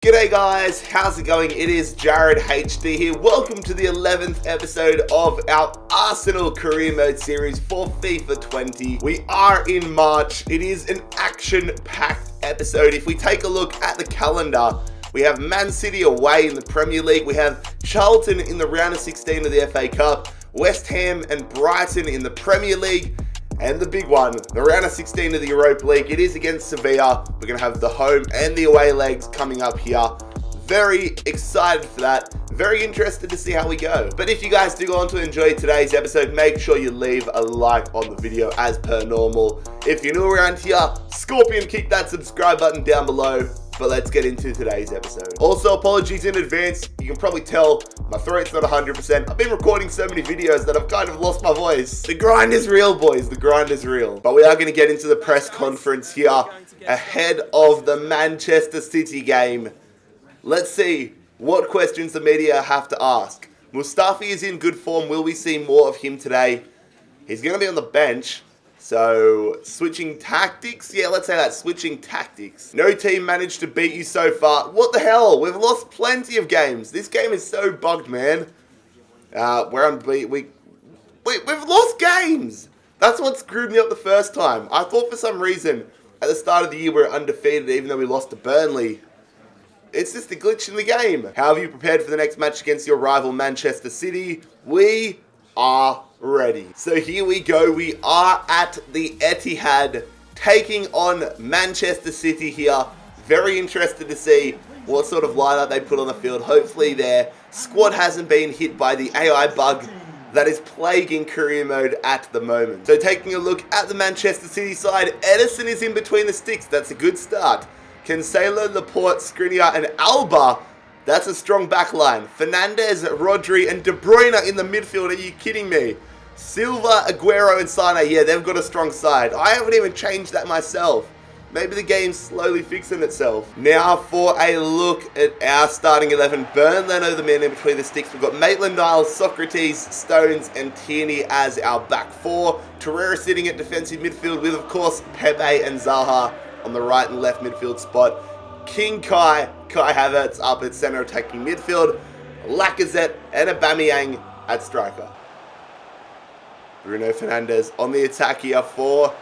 G'day guys, how's it going? It is Jared HD here. Welcome to the 11th episode of our Arsenal Career Mode series for FIFA 20. We are in March. It is an action-packed episode. If we take a look at the calendar, we have Man City away in the Premier League. We have Charlton in the round of 16 of the FA Cup. West Ham and Brighton in the Premier League. And the big one, the round of 16 of the Europa League. It is against Sevilla. We're going to have the home and the away legs coming up here. Very excited for that. Very interested to see how we go. But if you guys do go on to enjoy today's episode, make sure you leave a like on the video as per normal. If you're new around here, Scorpion, kick that subscribe button down below. But let's get into today's episode. Also, apologies in advance. You can probably tell my throat's not 100%. I've been recording so many videos that I've kind of lost my voice. The grind is real, boys. The grind is real. But we are going to get into the press conference here ahead of the Manchester City game. Let's see what questions the media have to ask. Mustafi is in good form. Will we see more of him today? He's going to be on the bench. So, switching tactics? Yeah, let's say that. Switching tactics. No team managed to beat you so far. What the hell? We've lost plenty of games. This game is so bugged, man. We've lost games. That's what screwed me up the first time. I thought for some reason at the start of the year we were undefeated even though we lost to Burnley. It's just a glitch in the game. How have you prepared for the next match against your rival Manchester City? We are ready. So here we go. We are at the Etihad taking on Manchester City here. Very interested to see what sort of lineup they put on the field. Hopefully their squad hasn't been hit by the AI bug that is plaguing career mode at the moment. So taking a look at the Manchester City side, Edison is in between the sticks. That's a good start. Cancelo, Laporte, Skriniar and Alba. That's a strong back line. Fernandes, Rodri and De Bruyne in the midfield. Are you kidding me? Silva, Aguero and Sane. Yeah, they've got a strong side. I haven't even changed that myself. Maybe the game's slowly fixing itself. Now for a look at our starting 11. Burn Leno, the man in between the sticks. We've got Maitland-Niles, Socrates, Stones and Tierney as our back four. Torreira sitting at defensive midfield with, of course, Pepe and Zaha on the right and left midfield spot. King Kai Havertz up at centre attacking midfield. Lacazette and Aubameyang at striker. Bruno Fernandes on the attack here for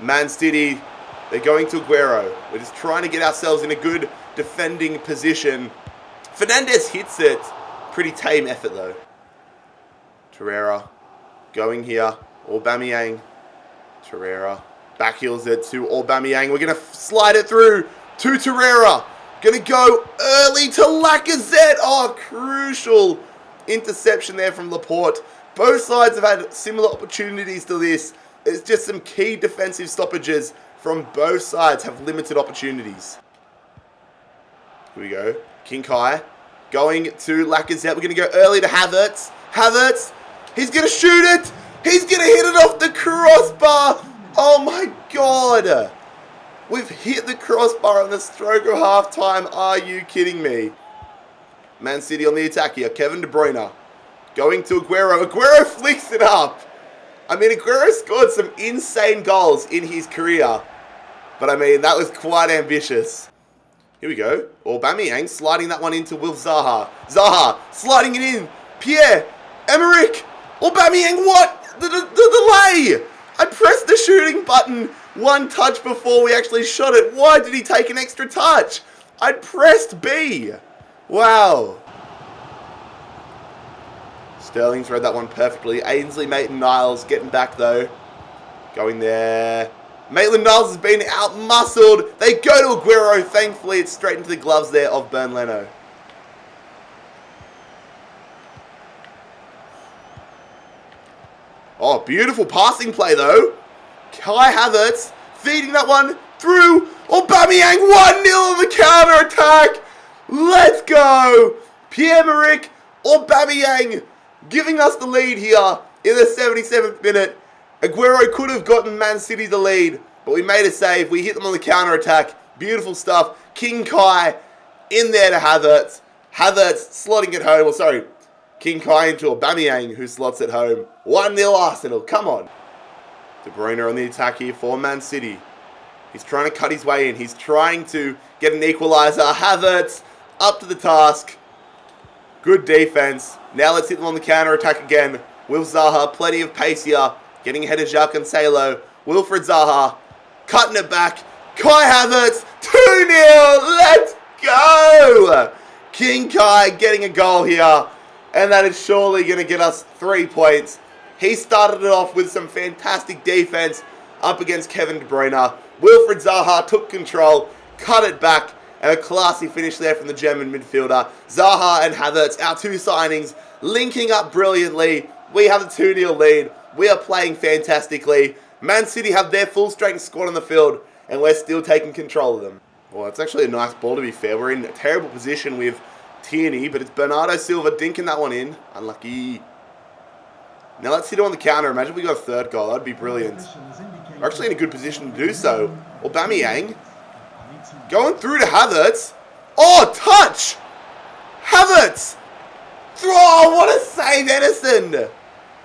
Man City. They're going to Aguero. We're just trying to get ourselves in a good defending position. Fernandes hits it. Pretty tame effort though. Torreira going here. Aubameyang. Torreira backheels it to Aubameyang. We're going to slide it through to Torreira. Going to go early to Lacazette. Oh, crucial interception there from Laporte. Both sides have had similar opportunities to this. It's just some key defensive stoppages from both sides have limited opportunities. Here we go. King Kai going to Lacazette. We're going to go early to Havertz. Havertz. He's going to shoot it. He's going to hit it off the crossbar. Oh my God. We've hit the crossbar on the stroke of half-time. Are you kidding me? Man City on the attack here. Kevin De Bruyne going to Aguero. Aguero flicks it up. I mean, Aguero scored some insane goals in his career. But I mean, that was quite ambitious. Here we go. Aubameyang sliding that one into Will Zaha. Zaha sliding it in. Pierre. Emerick. Aubameyang, what? The delay. I pressed the shooting button one touch before we actually shot it. Why did he take an extra touch? I pressed B. Wow. Sterling's read that one perfectly. Ainsley Maitland-Niles getting back though. Going there. Maitland-Niles has been out-muscled. They go to Aguero. Thankfully, it's straight into the gloves there of Burn Leno. Oh, beautiful passing play though. Kai Havertz feeding that one through. Aubameyang 1-0 on the counter-attack. Let's go. Pierre-Emerick Aubameyang giving us the lead here in the 77th minute. Aguero could have gotten Man City the lead, but we made a save. We hit them on the counter-attack. Beautiful stuff. King Kai in there to Havertz. Havertz slotting it home. Well, sorry. King Kai into Aubameyang, who slots it home. 1-0 Arsenal. Come on. De Bruyne on the attack here for Man City. He's trying to cut his way in. He's trying to get an equaliser. Havertz up to the task. Good defense. Now let's hit them on the counter-attack again. Will Zaha, plenty of pace here. Getting ahead of Jacques Cancelo. Wilfried Zaha, cutting it back. Kai Havertz, 2-0. Let's go. King Kai getting a goal here. And that is surely going to get us 3 points. He started it off with some fantastic defense up against Kevin De Bruyne. Wilfried Zaha took control, cut it back, and a classy finish there from the German midfielder. Zaha and Havertz, our 2 signings, linking up brilliantly. We have a 2-0 lead. We are playing fantastically. Man City have their full-strength squad on the field, and we're still taking control of them. Well, it's actually a nice ball, to be fair. We're in a terrible position with Tierney, but it's Bernardo Silva dinking that one in. Unlucky. Now let's hit it on the counter. Imagine we got a 3rd goal. That'd be brilliant. We're actually in a good position to do so. Aubameyang going through to Havertz. Oh, touch! Havertz! Oh, what a save, Edison!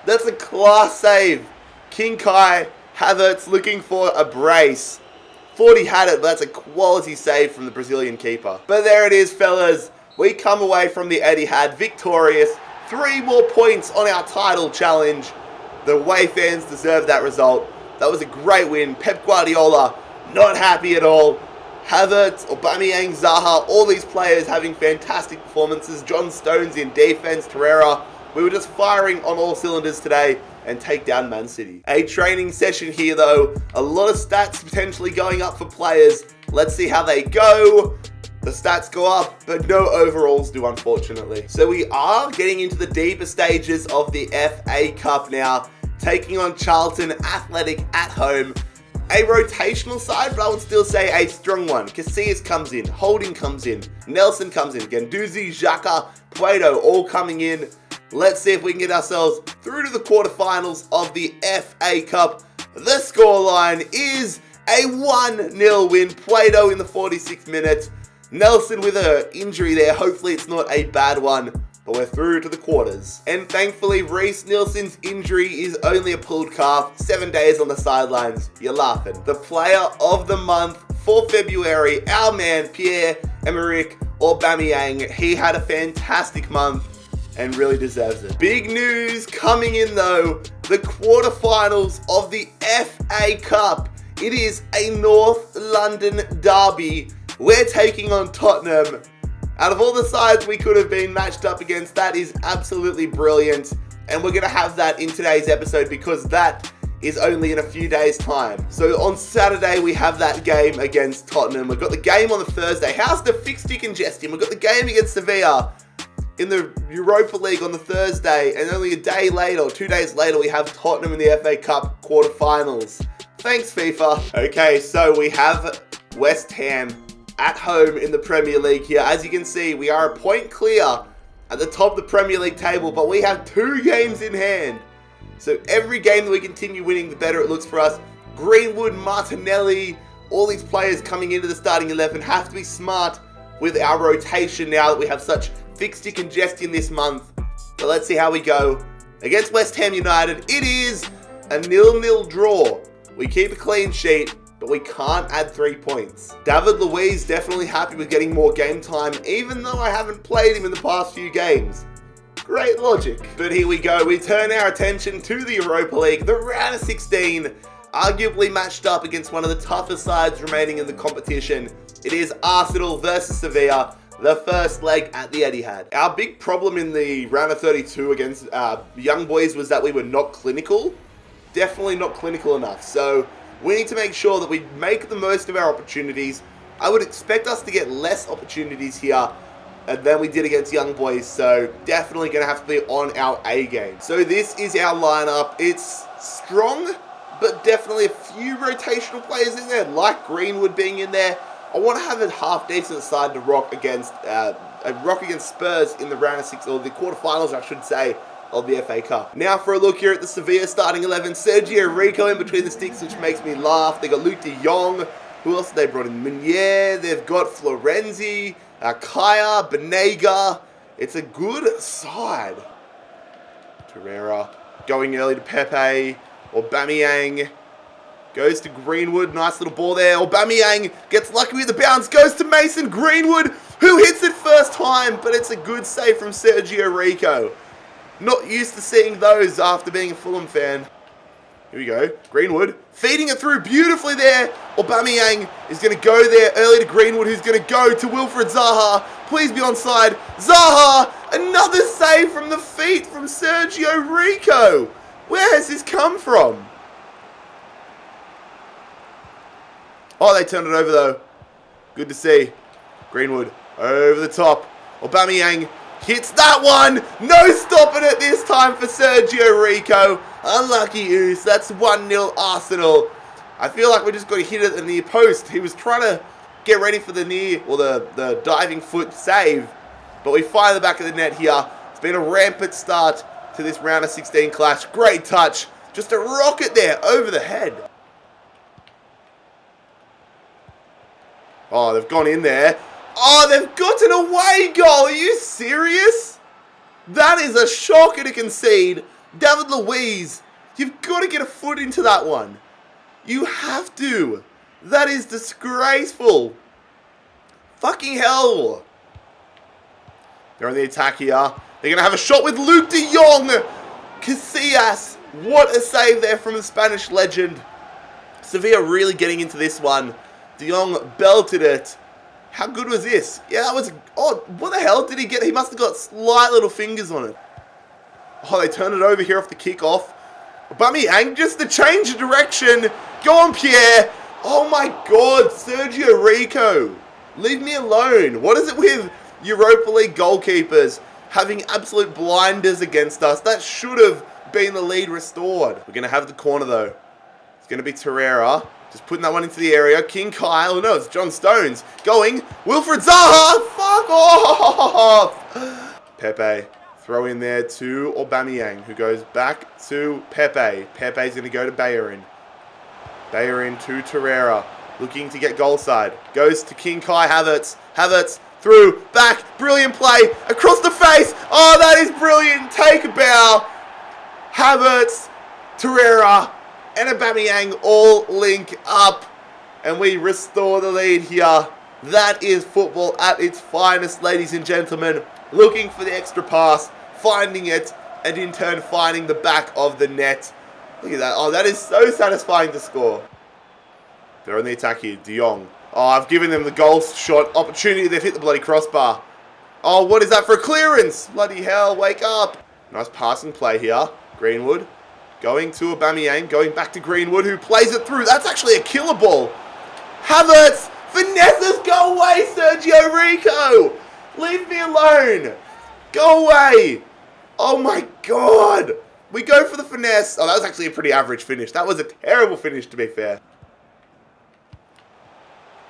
That's a class save. King Kai, Havertz looking for a brace. Thought he had it, but that's a quality save from the Brazilian keeper. But there it is, fellas. We come away from the Etihad victorious. 3 more points on our title challenge. The away fans deserve that result. That was a great win. Pep Guardiola, not happy at all. Havertz, Aubameyang, Zaha, all these players having fantastic performances. John Stones in defense, Torreira. We were just firing on all cylinders today and take down Man City. A training session here though. A lot of stats potentially going up for players. Let's see how they go. The stats go up, but no overalls do, unfortunately. So we are getting into the deeper stages of the FA Cup now, taking on Charlton Athletic at home. A rotational side, but I would still say a strong one. Casillas comes in, Holding comes in, Nelson comes in, Guendouzi, Xhaka, Puedo all coming in. Let's see if we can get ourselves through to the quarterfinals of the FA Cup. The scoreline is a 1-0 win. Puedo in the 46th minute. Nelson with an injury there. Hopefully it's not a bad one, but we're through to the quarters. And thankfully, Reece Nelson's injury is only a pulled calf. 7 days on the sidelines. You're laughing. The player of the month for February, our man Pierre-Emerick Aubameyang. He had a fantastic month and really deserves it. Big news coming in though. The quarterfinals of the FA Cup. It is a North London derby. We're taking on Tottenham. Out of all the sides we could have been matched up against, that is absolutely brilliant. And we're going to have that in today's episode because that is only in a few days' time. So on Saturday, we have that game against Tottenham. We've got the game on the Thursday. How's the fixture congestion? We've got the game against Sevilla in the Europa League on the Thursday. And only a day later, or 2 days later, we have Tottenham in the FA Cup quarterfinals. Thanks, FIFA. Okay, so we have West Ham at home in the Premier League here. As you can see, we are a point clear at the top of the Premier League table, but we have 2 games in hand. So every game that we continue winning, the better it looks for us. Greenwood, Martinelli, all these players coming into the starting 11 have to be smart with our rotation now that we have such fixture congestion this month. So let's see how we go. Against West Ham United, it is a 0-0 draw. We keep a clean sheet, but we can't add 3 points. David Luiz definitely happy with getting more game time, even though I haven't played him in the past few games. Great logic. But here we go. We turn our attention to the Europa League, the round of 16, arguably matched up against one of the toughest sides remaining in the competition. It is Arsenal versus Sevilla, the first leg at the Etihad. Our big problem in the round of 32 against Young Boys was that we were not clinical. Definitely not clinical enough. So we need to make sure that we make the most of our opportunities. I would expect us to get less opportunities here than we did against Young Boys. So definitely going to have to be on our A game. So this is our lineup. It's strong, but definitely a few rotational players in there, like Greenwood being in there. I want to have a half-decent side to rock against Spurs in the round of 6, or the quarterfinals, I should say, of the FA Cup. Now for a look here at the Sevilla starting 11. Sergio Rico in between the sticks, which makes me laugh. They got Luke de Jong. Who else have they brought in? Meunier. They've got Florenzi, Kaya, Benega. It's a good side. Torreira going early to Pepe. Aubameyang goes to Greenwood. Nice little ball there. Aubameyang gets lucky with the bounce. Goes to Mason Greenwood, who hits it first time, but it's a good save from Sergio Rico. Not used to seeing those after being a Fulham fan. Here we go. Greenwood feeding it through beautifully there. Aubameyang is going to go there early to Greenwood, who's going to go to Wilfred Zaha. Please be onside. Zaha! Another save from the feet from Sergio Rico. Where has this come from? Oh, they turned it over though. Good to see. Greenwood over the top. Aubameyang hits that one. No stopping it this time for Sergio Rico. Unlucky Oos. That's 1-0 Arsenal. I feel like we just got to hit it in the near post. He was trying to get ready for the the diving foot save. But we fire the back of the net here. It's been a rampant start to this round of 16 clash. Great touch. Just a rocket there over the head. Oh, they've gone in there. Oh, they've got an away goal. Are you serious? That is a shocker to concede. David Luiz, you've got to get a foot into that one. You have to. That is disgraceful. Fucking hell. They're on the attack here. They're going to have a shot with Luke de Jong. Casillas. What a save there from the Spanish legend. Sevilla really getting into this one. De Jong belted it. How good was this? Yeah, that was... Oh, what the hell did he get? He must have got slight little fingers on it. Oh, they turned it over here off the kickoff. Aubameyang, just to change of direction. Go on, Pierre. Oh my God, Sergio Rico. Leave me alone. What is it with Europa League goalkeepers having absolute blinders against us? That should have been the lead restored. We're going to have the corner though. It's going to be Torreira. Just putting that one into the area. King Kyle. No, it's John Stones. Going. Wilfred Zaha. Fuck off. Pepe. Throw in there to Aubameyang, who goes back to Pepe. Pepe's going to go to Bellerin. Bellerin to Torreira. Looking to get goal side. Goes to King Kai Havertz. Havertz through. Back. Brilliant play. Across the face. Oh, that is brilliant. Take a bow. Havertz. Torreira. And Aubameyang all link up. And we restore the lead here. That is football at its finest, ladies and gentlemen. Looking for the extra pass, finding it, and in turn finding the back of the net. Look at that. Oh, that is so satisfying to score. They're on the attack here. De Jong. Oh, I've given them the goal shot opportunity. They've hit the bloody crossbar. Oh, what is that for a clearance? Bloody hell, wake up. Nice passing play here. Greenwood. Going to Aubameyang. Going back to Greenwood, who plays it through. That's actually a killer ball. Havertz. Finesses. Go away, Sergio Rico. Leave me alone. Go away. Oh my God. We go for the finesse. Oh, that was actually a pretty average finish. That was a terrible finish, to be fair.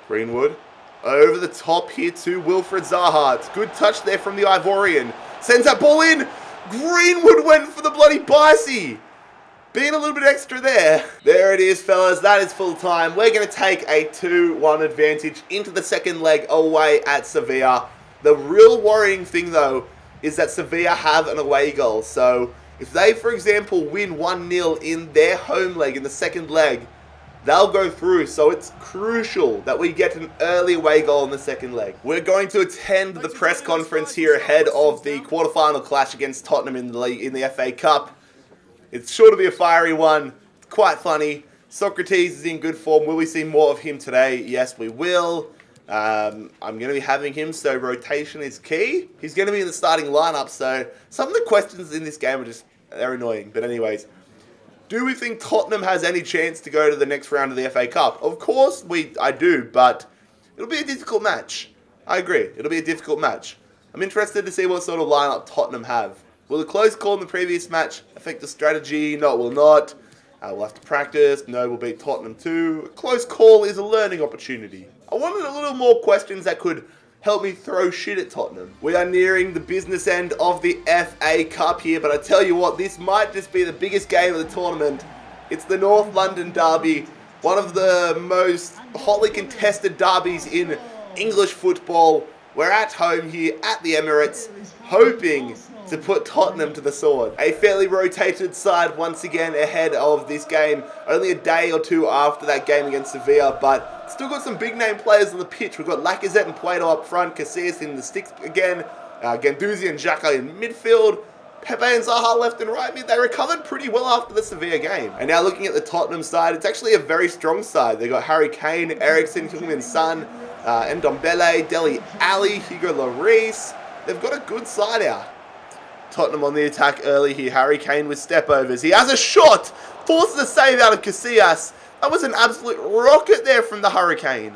Greenwood. Over the top here to Wilfred Zaha. It's good touch there from the Ivorian. Sends that ball in. Greenwood went for the bloody bicey. Being a little bit extra there. There it is, fellas. That is full time. We're going to take a 2-1 advantage into the second leg away at Sevilla. The real worrying thing, though, is that Sevilla have an away goal. So if they, for example, win 1-0 in their home leg, in the second leg, they'll go through. So it's crucial that we get an early away goal in the second leg. We're going to attend the press conference here ahead of the quarterfinal clash against Tottenham in the FA Cup. It's sure to be a fiery one. It's quite funny. Socrates is in good form. Will we see more of him today? Yes, we will. I'm going to be having him, so rotation is key. He's going to be in the starting lineup, so some of the questions in this game they're annoying. But anyways, do we think Tottenham has any chance to go to the next round of the FA Cup? Of course, I do, but it'll be a difficult match. I agree. It'll be a difficult match. I'm interested to see what sort of lineup Tottenham have. Will the close call in the previous match affect the strategy? No, it will not. We'll have to practice. No, we'll beat Tottenham too. A close call is a learning opportunity. I wanted a little more questions that could help me throw shit at Tottenham. We are nearing the business end of the FA Cup here, but I tell you what, this might just be the biggest game of the tournament. It's the North London Derby, one of the most hotly contested derbies in English football. We're at home here at the Emirates, hoping to put Tottenham to the sword. A fairly rotated side once again ahead of this game. Only a day or two after that game against Sevilla, but Still got some big name players on the pitch. We've got Lacazette and Plato up front, Casillas in the sticks again, Guendouzi and Xhaka in midfield, Pepe and Zaha left and right mid. They recovered pretty well after the Sevilla game. And now looking at the Tottenham side, it's actually a very strong side. They got Harry Kane, Eriksen, Heung-min Son, Ndombele, Dele Alli, Hugo Lloris. They've got a good side out. Tottenham on the attack early here. Harry Kane with step-overs. He has a shot. Forces a save out of Casillas. That was an absolute rocket there from the Hurricane.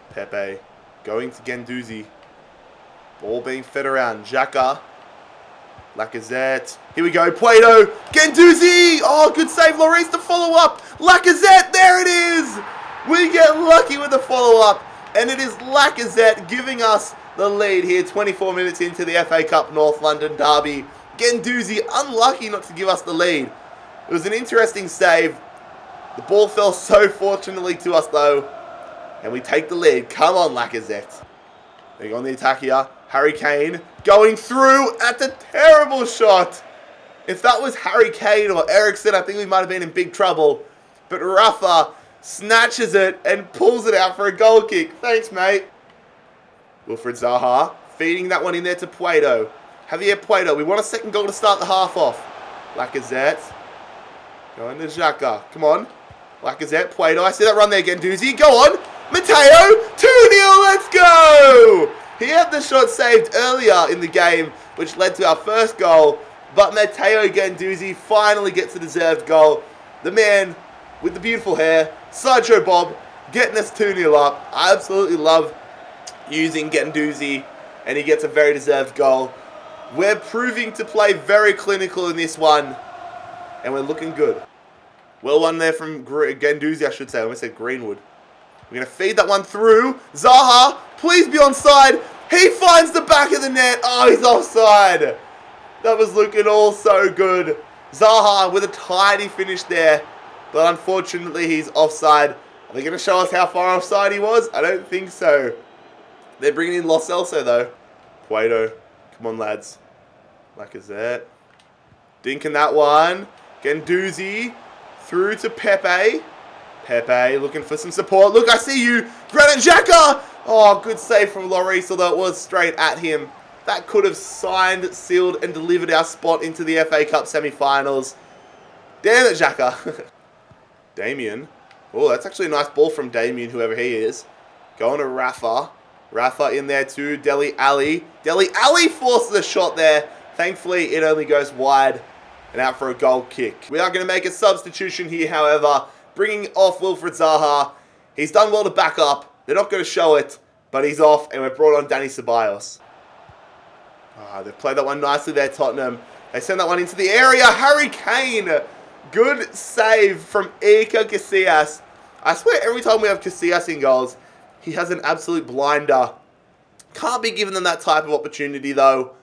Pepe going to Guendouzi. Ball being fed around. Xhaka. Lacazette. Here we go. Plato. Guendouzi. Oh, good save. Lloris to follow up. Lacazette. There it is. We get lucky with the follow-up. And it is Lacazette giving us the lead here. 24 minutes into the FA Cup North London derby. Guendouzi unlucky not to give us the lead. It was an interesting save. The ball fell so fortunately to us though. And we take the lead. Come on, Lacazette. They go on the attack here. Harry Kane going through. That's a terrible shot. If that was Harry Kane or Eriksen, I think we might have been in big trouble. But Rafa snatches it and pulls it out for a goal kick. Thanks, mate. Wilfried Zaha feeding that one in there to Plato. Javier Plato. We want a second goal to start the half off. Lacazette. Going to Xhaka. Come on. Lacazette. Plato. I see that run there again. Guendouzi. Go on. Mateo. 2-0. Let's go. He had the shot saved earlier in the game, which led to our first goal. But Mateo Guendouzi finally gets a deserved goal. The man with the beautiful hair. Sideshow Bob. Getting us 2-0 up. I absolutely love using Guendouzi. And he gets a very deserved goal. We're proving to play very clinical in this one. And we're looking good. Well won there from Guendouzi, I should say. I almost said Greenwood. We're going to feed that one through. Zaha, please be onside. He finds the back of the net. Oh, he's offside. That was looking all so good. Zaha with a tidy finish there. But unfortunately, he's offside. Are they going to show us how far offside he was? I don't think so. They're bringing in Lo Celso, though. Plato. Come on, lads. Lacazette. Dinking that one. Guendouzi. Through to Pepe. Pepe looking for some support. Look, I see you. Granit Xhaka. Oh, good save from Lloris, although it was straight at him. That could have signed, sealed, and delivered our spot into the FA Cup semi-finals. Damn it, Xhaka. Damien. Oh, that's actually a nice ball from Damien, whoever he is. Going to Rafa. Rafa in there too. Dele Alli. Dele Alli forces a shot there. Thankfully, it only goes wide and out for a goal kick. We are going to make a substitution here, however. Bringing off Wilfried Zaha. He's done well to back up. They're not going to show it, but he's off, and we've brought on Dani Ceballos. They've played that one nicely there, Tottenham. They send that one into the area. Harry Kane. Good save from Iker Casillas. I swear every time we have Casillas in goals, he has an absolute blinder. Can't be giving them that type of opportunity, though.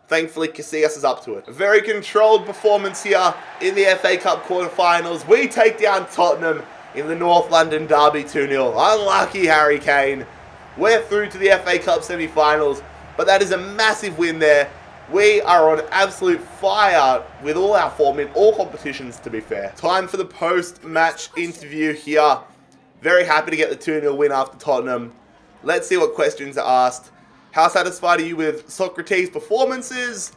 Thankfully, Casillas is up to it. A very controlled performance here in the FA Cup quarterfinals. We take down Tottenham in the North London derby 2-0. Unlucky Harry Kane. We're through to the FA Cup semi-finals, but that is a massive win there. We are on absolute fire with all our form in all competitions, to be fair. Time for the post-match interview here. Very happy to get the 2-0 win after Tottenham. Let's see what questions are asked. How satisfied are you with Socrates' performances?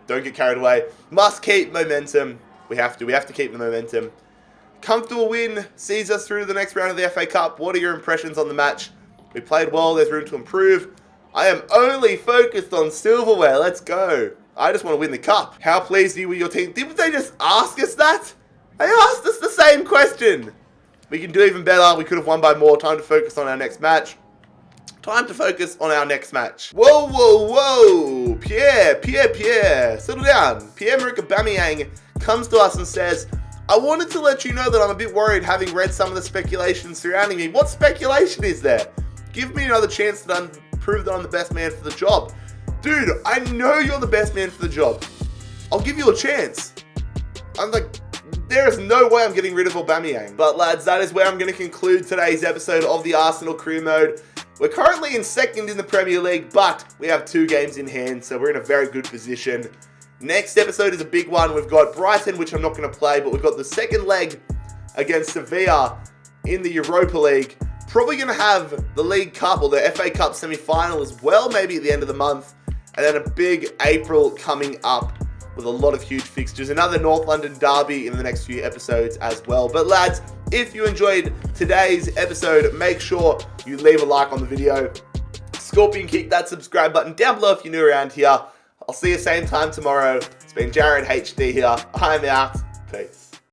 Don't get carried away. Must keep momentum. We have to keep the momentum. Comfortable win sees us through to the next round of the FA Cup. What are your impressions on the match? We played well. There's room to improve. I am only focused on silverware. Let's go. I just want to win the cup. How pleased are you with your team? Didn't they just ask us that? They asked us the same question. We can do even better. We could have won by more. Time to focus on our next match. Time to focus on our next match. Whoa, whoa, whoa. Pierre. Settle down. Pierre-Emerick Aubameyang comes to us and says, I wanted to let you know that I'm a bit worried having read some of the speculation surrounding me. What speculation is there? Give me another chance to prove that I'm the best man for the job. Dude, I know you're the best man for the job. I'll give you a chance. I'm like, there is no way I'm getting rid of Aubameyang. But lads, that is where I'm going to conclude today's episode of the Arsenal Career Mode. We're currently in second in the Premier League, but we have 2 games in hand, so we're in a very good position. Next episode is a big one. We've got Brighton, which I'm not going to play, but we've got the second leg against Sevilla. in the Europa League. Probably going to have the League Cup or the FA Cup semi-final as well, maybe at the end of the month. And then a big April coming up with a lot of huge fixtures. Another North London derby in the next few episodes as well. But lads, if you enjoyed today's episode, make sure you leave a like on the video. Scorpion kick that subscribe button down below if you're new around here. I'll see you same time tomorrow. It's been Jared HD here. I'm out. Peace.